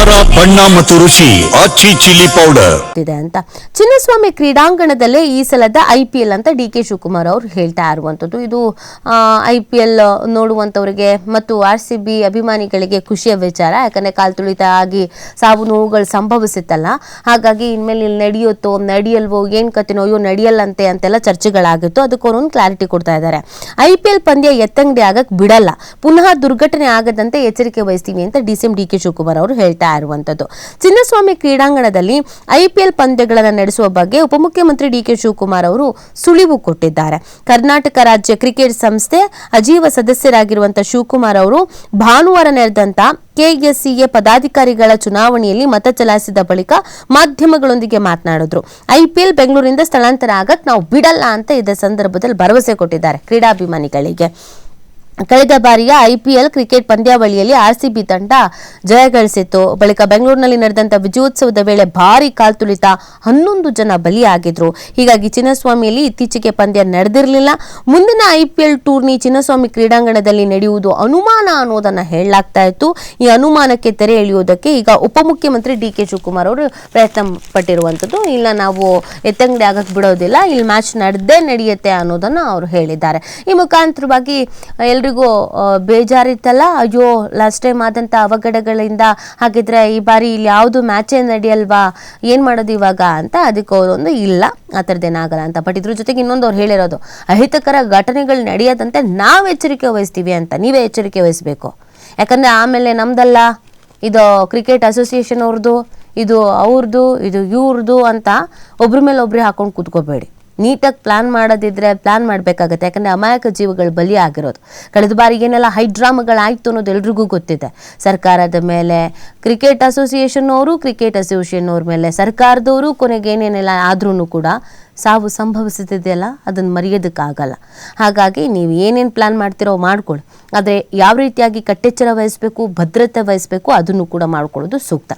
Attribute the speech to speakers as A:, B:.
A: ಖಾರ ಬಣ್ಣ ಮತ್ತು ರುಚಿ ಆಚಿ ಚಿಲ್ಲಿ ಪೌಡರ್
B: ಇದೆ ಅಂತ ಚಿನ್ನಸ್ವಾಮಿ ಕ್ರೀಡಾಂಗಣದಲ್ಲೇ ಈ ಸಲದ IPL ಅಂತ DK ಶಿವಕುಮಾರ್ ಅವರು ಹೇಳ್ತಾ ಇರುವಂತದ್ದು. ಇದು IPL ನೋಡುವಂತವರಿಗೆ ಮತ್ತು RCB ಅಭಿಮಾನಿಗಳಿಗೆ ಖುಷಿಯ ವಿಚಾರ. ಯಾಕಂದ್ರೆ ಕಾಲ್ತುಳಿತ ಆಗಿ ಸಾವು ನೋವುಗಳು ಸಂಭವಿಸಿತ್ತಲ್ಲ, ಹಾಗಾಗಿ ಇನ್ಮೇಲೆ ಇಲ್ಲಿ ನಡೆಯುತ್ತೋ ನಡೆಯಲ್ವೋ ಏನ್ ಕತೆನೋ ಅಯ್ಯೋ ನಡೆಯಲ್ಲಂತೆ ಅಂತೆಲ್ಲ ಚರ್ಚೆಗಳಾಗಿತ್ತು. ಅದಕ್ಕೆ ಅವ್ರೊಂದು ಕ್ಲಾರಿಟಿ ಕೊಡ್ತಾ ಇದ್ದಾರೆ. IPL ಪಂದ್ಯ ಎತ್ತಂಗಡಿ ಆಗಕ್ ಬಿಡಲ್ಲ, ಪುನಃ ದುರ್ಘಟನೆ ಆಗದಂತೆ ಎಚ್ಚರಿಕೆ ವಹಿಸ್ತೀವಿ ಅಂತ DCM DK ಶಿವಕುಮಾರ್ ಅವರು ಹೇಳ್ತಾ ಇರುವಂತದ್ದು. ಚಿನ್ನಸ್ವಾಮಿ ಕ್ರೀಡಾಂಗಣದಲ್ಲಿ IPL ಪಂದ್ಯಗಳನ್ನು ನಡೆಸುವ ಬಗ್ಗೆ ಉಪಮುಖ್ಯಮಂತ್ರಿ DK ಶಿವಕುಮಾರ್ ಅವರು ಸುಳಿವು ಕೊಟ್ಟಿದ್ದಾರೆ. ಕರ್ನಾಟಕ ರಾಜ್ಯ ಕ್ರಿಕೆಟ್ ಸಂಸ್ಥೆ ಅಜೀವ ಸದಸ್ಯರಾಗಿರುವಂತಹ ಶಿವಕುಮಾರ್ ಅವರು ಭಾನುವಾರ ನಡೆದಂತ KSCA ಪದಾಧಿಕಾರಿಗಳ ಚುನಾವಣೆಯಲ್ಲಿ ಮತ ಚಲಾಯಿಸಿದ ಬಳಿಕ ಮಾಧ್ಯಮಗಳೊಂದಿಗೆ ಮಾತನಾಡಿದ್ರು. IPL ಬೆಂಗಳೂರಿನಿಂದ ಸ್ಥಳಾಂತರ ಆಗಕ್ ನಾವು ಬಿಡಲ್ಲ ಅಂತ ಇದೇ ಸಂದರ್ಭದಲ್ಲಿ ಭರವಸೆ ಕೊಟ್ಟಿದ್ದಾರೆ ಕ್ರೀಡಾಭಿಮಾನಿಗಳಿಗೆ. ಕಳೆದ ಬಾರಿಯ IPL ಕ್ರಿಕೆಟ್ ಪಂದ್ಯಾವಳಿಯಲ್ಲಿ RCB ತಂಡ ಜಯಗಳಿಸಿತ್ತು. ಬಳಿಕ ಬೆಂಗಳೂರಿನಲ್ಲಿ ನಡೆದಂತ ವಿಜಯೋತ್ಸವದ ವೇಳೆ ಭಾರಿ ಕಾಲ್ತುಳಿತ 11 ಜನ ಬಲಿಯಾಗಿದ್ರು. ಹೀಗಾಗಿ ಚಿನ್ನಸ್ವಾಮಿಯಲ್ಲಿ ಇತ್ತೀಚೆಗೆ ಪಂದ್ಯ ನಡೆದಿರಲಿಲ್ಲ. ಮುಂದಿನ IPL ಟೂರ್ನಿ ಚಿನ್ನಸ್ವಾಮಿ ಕ್ರೀಡಾಂಗಣದಲ್ಲಿ ನಡೆಯುವುದು ಅನುಮಾನ ಅನ್ನೋದನ್ನ ಹೇಳಲಾಗ್ತಾ ಇತ್ತು. ಈ ಅನುಮಾನಕ್ಕೆ ತೆರೆ ಎಳೆಯುವುದಕ್ಕೆ ಈಗ ಉಪಮುಖ್ಯಮಂತ್ರಿ DK ಶಿವಕುಮಾರ್ ಅವರು ಪ್ರಯತ್ನ ಪಟ್ಟಿರುವಂತದ್ದು. ಇಲ್ಲ, ನಾವು ಎತ್ತಂಗಡಿ ಆಗಕ್ ಬಿಡೋದಿಲ್ಲ, ಇಲ್ಲಿ ಮ್ಯಾಚ್ ನಡೆಯುತ್ತೆ ಅನ್ನೋದನ್ನ ಅವರು ಹೇಳಿದ್ದಾರೆ. ಈ ಮುಖಾಂತರವಾಗಿ ಎಲ್ರಿಗೂ ಬೇಜಾರಿತ್ತಲ್ಲ, ಅಯ್ಯೋ ಲಾಸ್ಟ್ ಟೈಮ್ ಆದಂತ ಅವಘಡಗಳಿಂದ ಹಾಗಿದ್ರೆ ಈ ಬಾರಿ ಇಲ್ಲಿ ಯಾವುದು ಮ್ಯಾಚೇ ನಡೆಯಲ್ವಾ, ಏನ್ ಮಾಡೋದು ಇವಾಗ ಅಂತ. ಅದಕ್ಕೆ ಅವರೊಂದು ಇಲ್ಲ, ಆ ಥರದ್ದೇನಾಗಲ್ಲ ಅಂತ. ಬಟ್ ಇದ್ರ ಜೊತೆಗೆ ಇನ್ನೊಂದು ಅವ್ರು ಹೇಳಿರೋದು, ಅಹಿತಕರ ಘಟನೆಗಳು ನಡೆಯದಂತೆ ನಾವು ಎಚ್ಚರಿಕೆ ವಹಿಸ್ತೀವಿ ಅಂತ. ನೀವೇ ಎಚ್ಚರಿಕೆ ವಹಿಸ್ಬೇಕು. ಯಾಕಂದ್ರೆ ಆಮೇಲೆ ನಮ್ದಲ್ಲ, ಇದು ಕ್ರಿಕೆಟ್ ಅಸೋಸಿಯೇಷನ್ ಅವ್ರದ್ದು, ಇದು ಅವ್ರದ್ದು, ಇದು ಇವ್ರದ್ದು ಅಂತ ಒಬ್ರ ಮೇಲೆ ಒಬ್ರು ಹಾಕೊಂಡು ಕೂತ್ಕೋಬೇಡಿ. ನೀಟಾಗಿ ಪ್ಲಾನ್ ಮಾಡೋದಿದ್ರೆ ಪ್ಲಾನ್ ಮಾಡಬೇಕಾಗತ್ತೆ. ಯಾಕಂದರೆ ಅಮಾಯಕ ಜೀವಗಳು ಬಲಿ ಆಗಿರೋದು. ಕಳೆದ ಬಾರಿ ಏನೆಲ್ಲ ಹೈಡ್ರಾಮಗಳಾಯಿತು ಅನ್ನೋದು ಎಲ್ರಿಗೂ ಗೊತ್ತಿದೆ. ಸರ್ಕಾರದ ಮೇಲೆ ಕ್ರಿಕೆಟ್ ಅಸೋಸಿಯೇಷನ್ ಅವ್ರ ಮೇಲೆ ಸರ್ಕಾರದವರು, ಕೊನೆಗೆ ಏನೇನೆಲ್ಲ ಆದ್ರೂ ಕೂಡ ಸಾವು ಸಂಭವಿಸುತ್ತಿದೆಯಲ್ಲ, ಅದನ್ನು ಮರೆಯೋದಕ್ಕಾಗಲ್ಲ. ಹಾಗಾಗಿ ನೀವು ಏನೇನು ಪ್ಲಾನ್ ಮಾಡ್ತಿರೋ ಮಾಡ್ಕೊಳ್ಳಿ, ಆದರೆ ಯಾವ ರೀತಿಯಾಗಿ ಕಟ್ಟೆಚ್ಚರ ವಹಿಸಬೇಕು, ಭದ್ರತೆ ವಹಿಸಬೇಕು, ಅದನ್ನು ಕೂಡ ಮಾಡ್ಕೊಳ್ಳೋದು ಸೂಕ್ತ.